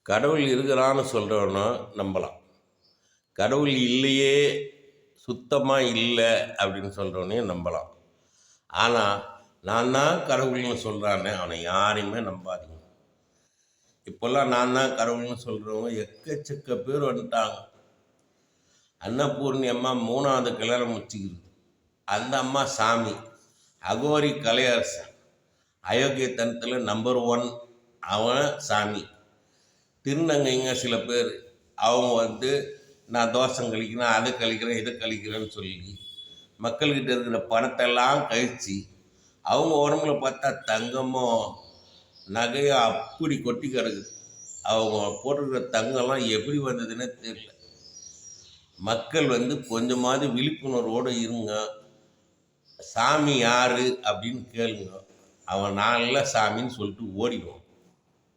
கடவுள் இருக்கிறான்னு சொல்கிறவனோ நம்பலாம். கடவுள் இல்லையே, சுத்தமாக இல்லை அப்படின்னு சொல்கிறவனையும் நம்பலாம். ஆனால் நான் தான் கடவுள்னு சொல்கிறானே அவனை யாரையுமே நம்பாதீங்க. இப்போல்லாம் நான் தான் கடவுள்னு சொல்கிறவங்க எக்கச்சக்க பேர் வந்துட்டாங்க. அன்னபூர்ணி அம்மா 3வது கல்யாணம் முடிச்சுக்குது. அந்த அம்மா சாமி. அகோரி கலையரசன் அயோக்கியத்தனத்தில் நம்பர் 1 அவன் சாமி. திருநங்கைங்க சில பேர் அவங்க நான் தோஷம் கழிக்கிறேன், அதை கழிக்கிறேன், இதை கழிக்கிறேன்னு சொல்லி மக்கள்கிட்ட இருக்கிற பணத்தெல்லாம் கழித்து அவங்க உடம்புல பார்த்தா தங்கமும் நகையும் அப்படி கொட்டி கிடக்குது. அவங்க போட்டிருக்கிற தங்கம்லாம் எப்படி வந்ததுன்னே தெரியல. மக்கள் கொஞ்சமாவது விழிப்புணர்வோடு இருங்க. சாமி யார் அப்படின்னு கேளுங்க. அவன் நல்ல சாமின்னு சொல்லிட்டு ஓடிடுவான்.